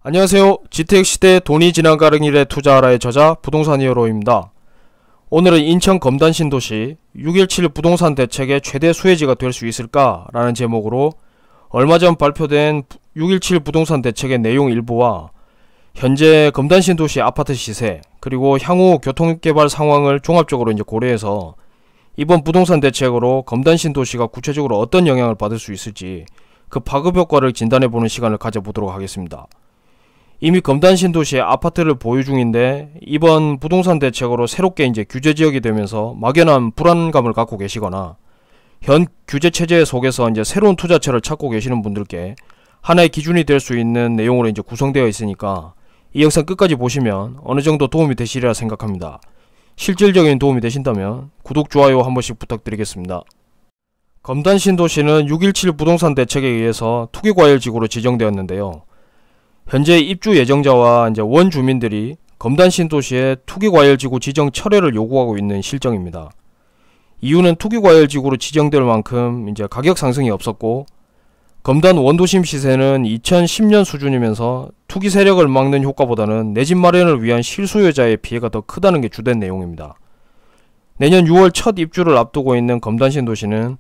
안녕하세요. GTX시대 돈이 지나가는 길에 투자하라의 저자 부동산 히어로입니다. 오늘은 인천 검단 신도시 6.17 부동산 대책의 최대 수혜지가 될 수 있을까? 라는 제목으로 얼마 전 발표된 6.17 부동산 대책의 내용 일부와 현재 검단 신도시 아파트 시세 그리고 향후 교통개발 상황을 종합적으로 고려해서 이번 부동산 대책으로 검단 신도시가 구체적으로 어떤 영향을 받을 수 있을지 그 파급 효과를 진단해보는 시간을 가져보도록 하겠습니다. 이미 검단 신도시에 아파트를 보유 중인데 이번 부동산 대책으로 새롭게 규제지역이 되면서 막연한 불안감을 갖고 계시거나 현 규제 체제 속에서 새로운 투자처를 찾고 계시는 분들께 하나의 기준이 될 수 있는 내용으로 구성되어 있으니까 이 영상 끝까지 보시면 어느 정도 도움이 되시리라 생각합니다. 실질적인 도움이 되신다면 구독, 좋아요 한 번씩 부탁드리겠습니다. 검단 신도시는 6.17 부동산 대책에 의해서 투기과열지구로 지정되었는데요. 현재 입주 예정자와 원주민들이 검단 신도시의 투기과열지구 지정 철회를 요구하고 있는 실정입니다. 이유는 투기과열지구로 지정될 만큼 가격 상승이 없었고 검단 원도심 시세는 2010년 수준이면서 투기 세력을 막는 효과보다는 내 집 마련을 위한 실수요자의 피해가 더 크다는 게 주된 내용입니다. 내년 6월 첫 입주를 앞두고 있는 검단 신도시는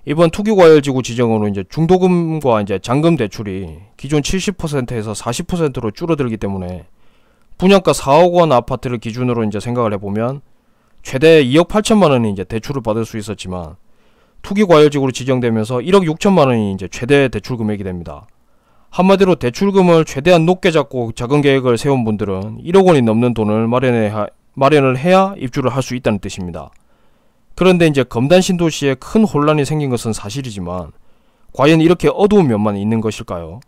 이번 투기과열지구 지정으로 중도금과 잔금 대출이 기존 70%에서 40%로 줄어들기 때문에 분양가 4억원 아파트를 기준으로 생각을 해보면 최대 2억 8천만원이 대출을 받을 수 있었지만 투기과열지구로 지정되면서 1억 6천만원이 최대 대출 금액이 됩니다. 한마디로 대출금을 최대한 높게 잡고 자금 계획을 세운 분들은 1억원이 넘는 돈을 마련을 해야 입주를 할 수 있다는 뜻입니다. 그런데 검단 신도시에 큰 혼란이 생긴 것은 사실이지만 과연 이렇게 어두운 면만 있는 것일까요?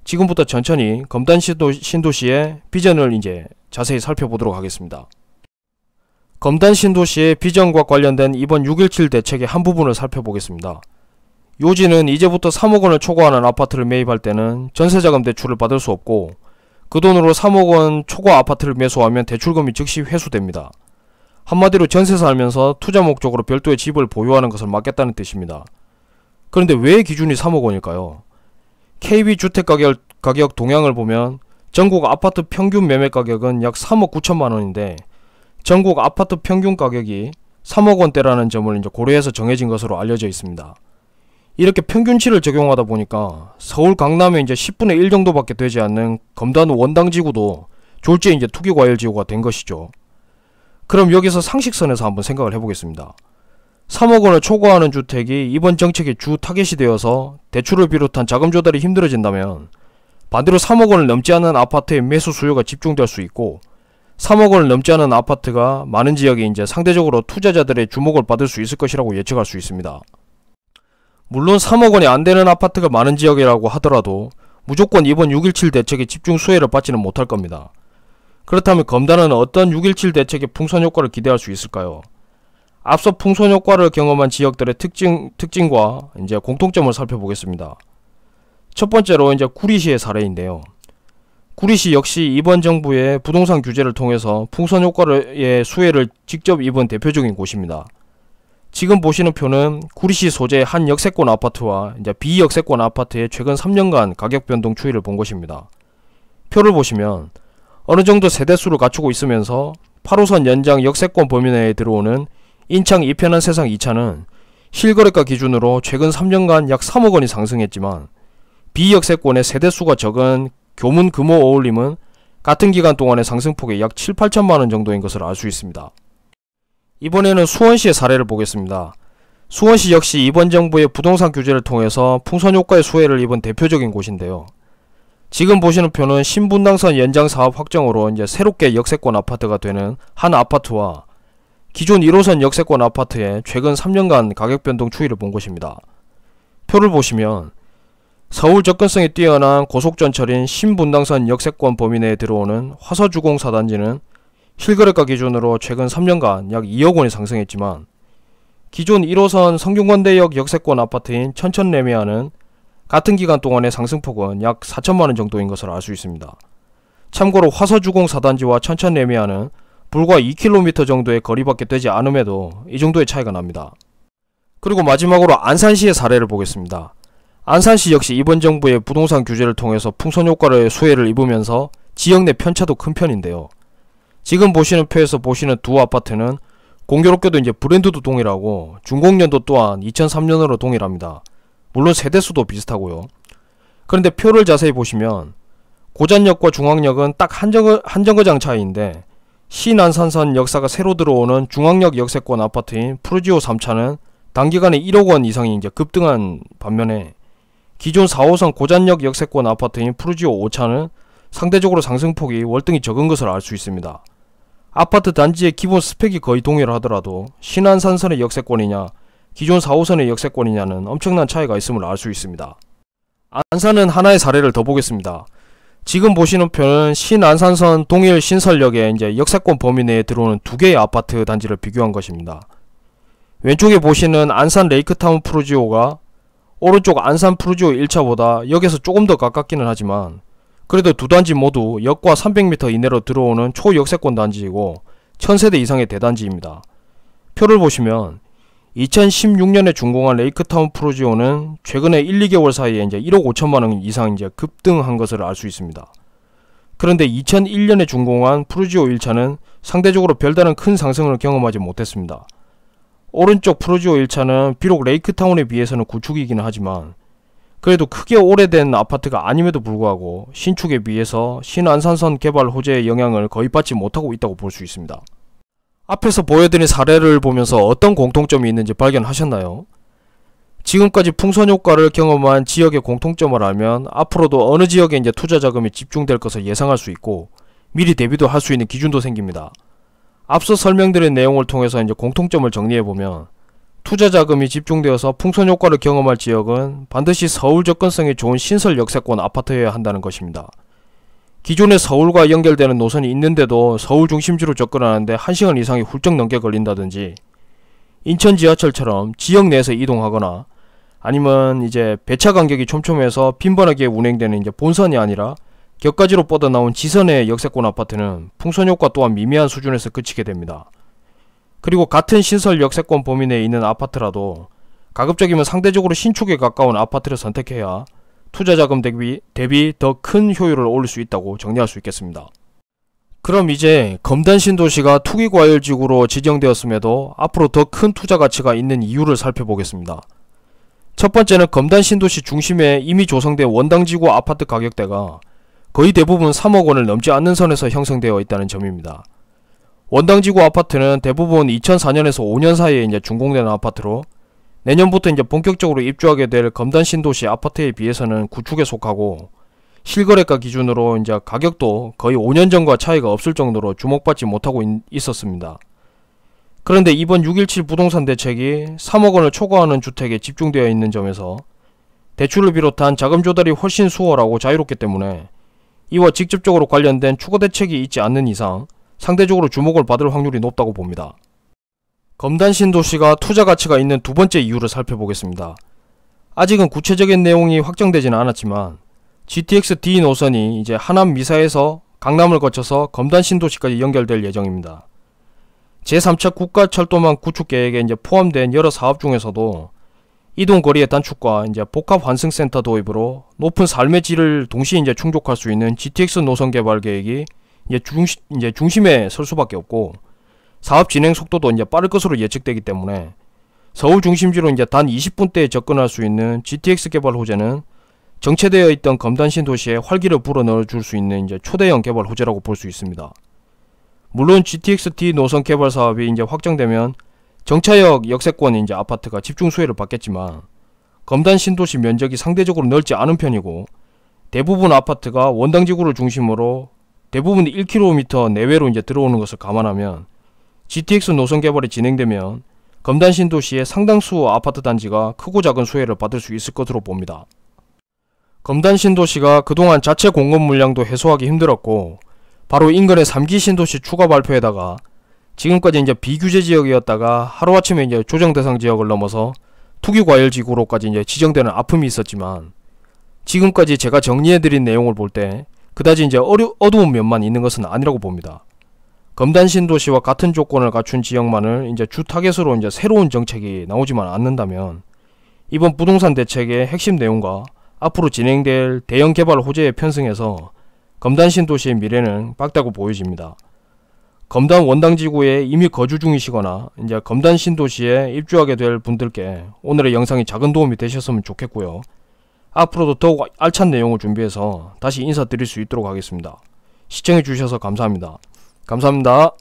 지금부터 천천히 검단 신도시의 비전을 자세히 살펴보도록 하겠습니다. 검단 신도시의 비전과 관련된 이번 6.17 대책의 한 부분을 살펴보겠습니다. 요지는 이제부터 3억원을 초과하는 아파트를 매입할 때는 전세자금 대출을 받을 수 없고 그 돈으로 3억원 초과 아파트를 매수하면 대출금이 즉시 회수됩니다. 한마디로 전세 살면서 투자 목적으로 별도의 집을 보유하는 것을 막겠다는 뜻입니다. 그런데 왜 기준이 3억원일까요? KB주택가격 동향을 보면 전국 아파트 평균 매매가격은 약 3억 9천만원인데 전국 아파트 평균 가격이 3억원대라는 점을 고려해서 정해진 것으로 알려져 있습니다. 이렇게 평균치를 적용하다 보니까 서울 강남의 10분의 1 정도밖에 되지 않는 검단 원당지구도 졸지에 투기과열지구가 된 것이죠. 그럼 여기서 상식선에서 한번 생각을 해보겠습니다. 3억원을 초과하는 주택이 이번 정책의 주 타겟이 되어서 대출을 비롯한 자금 조달이 힘들어진다면 반대로 3억원을 넘지 않는 아파트의 매수 수요가 집중될 수 있고 3억원을 넘지 않은 아파트가 많은 지역에 상대적으로 투자자들의 주목을 받을 수 있을 것이라고 예측할 수 있습니다. 물론 3억원이 안되는 아파트가 많은 지역이라고 하더라도 무조건 이번 6.17 대책의 집중 수혜를 받지는 못할 겁니다. 그렇다면 검단은 어떤 6.17 대책의 풍선 효과를 기대할 수 있을까요? 앞서 풍선 효과를 경험한 지역들의 특징과 공통점을 살펴보겠습니다. 첫 번째로 구리시의 사례인데요. 구리시 역시 이번 정부의 부동산 규제를 통해서 풍선 효과의 수혜를 직접 입은 대표적인 곳입니다. 지금 보시는 표는 구리시 소재의 한 역세권 아파트와 비역세권 아파트의 최근 3년간 가격 변동 추이를 본 것입니다. 표를 보시면 어느 정도 세대수를 갖추고 있으면서 8호선 연장 역세권 범위 내에 들어오는 인창 이편한 세상 2차는 실거래가 기준으로 최근 3년간 약 3억원이 상승했지만 비역세권의 세대수가 적은 교문 금호 어울림은 같은 기간 동안의 상승폭이 약 7, 8천만원 정도인 것을 알 수 있습니다. 이번에는 수원시의 사례를 보겠습니다. 수원시 역시 이번 정부의 부동산 규제를 통해서 풍선 효과의 수혜를 입은 대표적인 곳인데요. 지금 보시는 표는 신분당선 연장 사업 확정으로 새롭게 역세권 아파트가 되는 한 아파트와 기존 1호선 역세권 아파트의 최근 3년간 가격 변동 추이를 본 것입니다. 표를 보시면 서울 접근성이 뛰어난 고속전철인 신분당선 역세권 범위 내에 들어오는 화서주공 4단지는 실거래가 기준으로 최근 3년간 약 2억원이 상승했지만 기존 1호선 성균관대역 역세권 아파트인 천천레미안은 같은 기간 동안의 상승폭은 약 4천만원 정도인 것을 알 수 있습니다. 참고로 화서주공 4단지와 천천레미안은 불과 2km 정도의 거리밖에 되지 않음에도 이 정도의 차이가 납니다. 그리고 마지막으로 안산시의 사례를 보겠습니다. 안산시 역시 이번 정부의 부동산 규제를 통해서 풍선효과를 수혜를 입으면서 지역 내 편차도 큰 편인데요. 지금 보시는 표에서 보시는 두 아파트는 공교롭게도 이제 브랜드도 동일하고 준공연도 또한 2003년으로 동일합니다. 물론 세대수도 비슷하고요. 그런데 표를 자세히 보시면 고잔역과 중앙역은 딱 한 정거장 차이인데 신안산선 역사가 새로 들어오는 중앙역 역세권 아파트인 푸르지오 3차는 단기간에 1억 원 이상이 이제 급등한 반면에 기존 4호선 고잔역 역세권 아파트인 푸르지오 5차는 상대적으로 상승폭이 월등히 적은 것을 알 수 있습니다. 아파트 단지의 기본 스펙이 거의 동일하더라도 신안산선의 역세권이냐 기존 4호선의 역세권이냐는 엄청난 차이가 있음을 알 수 있습니다. 안산은 하나의 사례를 더 보겠습니다. 지금 보시는 표는 신안산선 동일 신설역의 이제 역세권 범위 내에 들어오는 두 개의 아파트 단지를 비교한 것입니다. 왼쪽에 보시는 안산 레이크타운 푸르지오가 오른쪽 안산 푸르지오 1차보다 역에서 조금 더 가깝기는 하지만 그래도 두 단지 모두 역과 300m 이내로 들어오는 초역세권 단지이고 1000세대 이상의 대단지입니다. 표를 보시면 2016년에 준공한 레이크타운 푸르지오는 최근에 1, 2개월 사이에 이제 1억 5천만원 이상 이제 급등한 것을 알 수 있습니다. 그런데 2001년에 준공한 푸르지오 1차는 상대적으로 별다른 큰 상승을 경험하지 못했습니다. 오른쪽 푸르지오 1차는 비록 레이크타운에 비해서는 구축이긴 하지만 그래도 크게 오래된 아파트가 아님에도 불구하고 신축에 비해서 신안산선 개발 호재의 영향을 거의 받지 못하고 있다고 볼 수 있습니다. 앞에서 보여드린 사례를 보면서 어떤 공통점이 있는지 발견하셨나요? 지금까지 풍선효과를 경험한 지역의 공통점을 알면 앞으로도 어느 지역에 이제 투자 자금이 집중될 것을 예상할 수 있고 미리 대비도 할 수 있는 기준도 생깁니다. 앞서 설명드린 내용을 통해서 이제 공통점을 정리해보면 투자 자금이 집중되어서 풍선효과를 경험할 지역은 반드시 서울 접근성이 좋은 신설 역세권 아파트여야 한다는 것입니다. 기존에 서울과 연결되는 노선이 있는데도 서울 중심지로 접근하는데 1시간 이상이 훌쩍 넘게 걸린다든지 인천 지하철처럼 지역 내에서 이동하거나 아니면 이제 배차 간격이 촘촘해서 빈번하게 운행되는 이제 본선이 아니라 격가지로 뻗어나온 지선의 역세권 아파트는 풍선효과 또한 미미한 수준에서 그치게 됩니다. 그리고 같은 신설 역세권 범위 내에 있는 아파트라도 가급적이면 상대적으로 신축에 가까운 아파트를 선택해야 투자자금 대비 더 큰 효율을 올릴 수 있다고 정리할 수 있겠습니다. 그럼 이제 검단 신도시가 투기과열지구로 지정되었음에도 앞으로 더 큰 투자 가치가 있는 이유를 살펴보겠습니다. 첫 번째는 검단 신도시 중심에 이미 조성된 원당지구 아파트 가격대가 거의 대부분 3억 원을 넘지 않는 선에서 형성되어 있다는 점입니다. 원당지구 아파트는 대부분 2004년에서 5년 사이에 이제 준공되는 아파트로 내년부터 이제 본격적으로 입주하게 될 검단 신도시 아파트에 비해서는 구축에 속하고 실거래가 기준으로 이제 가격도 거의 5년 전과 차이가 없을 정도로 주목받지 못하고 있었습니다. 그런데 이번 6.17 부동산 대책이 3억 원을 초과하는 주택에 집중되어 있는 점에서 대출을 비롯한 자금 조달이 훨씬 수월하고 자유롭기 때문에 이와 직접적으로 관련된 추가 대책이 있지 않는 이상 상대적으로 주목을 받을 확률이 높다고 봅니다. 검단 신도시가 투자 가치가 있는 두 번째 이유를 살펴보겠습니다. 아직은 구체적인 내용이 확정되지는 않았지만 GTX-D 노선이 이제 하남 미사에서 강남을 거쳐서 검단 신도시까지 연결될 예정입니다. 제3차 국가철도망 구축 계획에 이제 포함된 여러 사업 중에서도 이동 거리의 단축과 이제 복합 환승센터 도입으로 높은 삶의 질을 동시에 이제 충족할 수 있는 GTX 노선 개발 계획이 이제 중심에 설 수밖에 없고 사업 진행 속도도 이제 빠를 것으로 예측되기 때문에 서울 중심지로 이제 단 20분대에 접근할 수 있는 GTX 개발 호재는 정체되어 있던 검단 신도시에 활기를 불어넣어 줄 수 있는 이제 초대형 개발 호재라고 볼 수 있습니다. 물론 GTX-D 노선 개발 사업이 이제 확정되면 정차역 역세권 이제 아파트가 집중 수혜를 받겠지만 검단 신도시 면적이 상대적으로 넓지 않은 편이고 대부분 아파트가 원당지구를 중심으로 대부분 1km 내외로 이제 들어오는 것을 감안하면 GTX 노선 개발이 진행되면 검단 신도시의 상당수 아파트 단지가 크고 작은 수혜를 받을 수 있을 것으로 봅니다. 검단 신도시가 그동안 자체 공급 물량도 해소하기 힘들었고 바로 인근의 3기 신도시 추가 발표에다가 지금까지 이제 비규제 지역이었다가 하루아침에 이제 조정 대상 지역을 넘어서 투기과열 지구로까지 이제 지정되는 아픔이 있었지만 지금까지 제가 정리해드린 내용을 볼 때 그다지 이제 어두운 면만 있는 것은 아니라고 봅니다. 검단 신도시와 같은 조건을 갖춘 지역만을 이제 주 타겟으로 이제 새로운 정책이 나오지만 않는다면 이번 부동산 대책의 핵심 내용과 앞으로 진행될 대형 개발 호재에 편승해서 검단 신도시의 미래는 밝다고 보여집니다. 검단 원당지구에 이미 거주 중이시거나 이제 검단 신도시에 입주하게 될 분들께 오늘의 영상이 작은 도움이 되셨으면 좋겠고요. 앞으로도 더욱 알찬 내용을 준비해서 다시 인사드릴 수 있도록 하겠습니다. 시청해 주셔서 감사합니다. 감사합니다.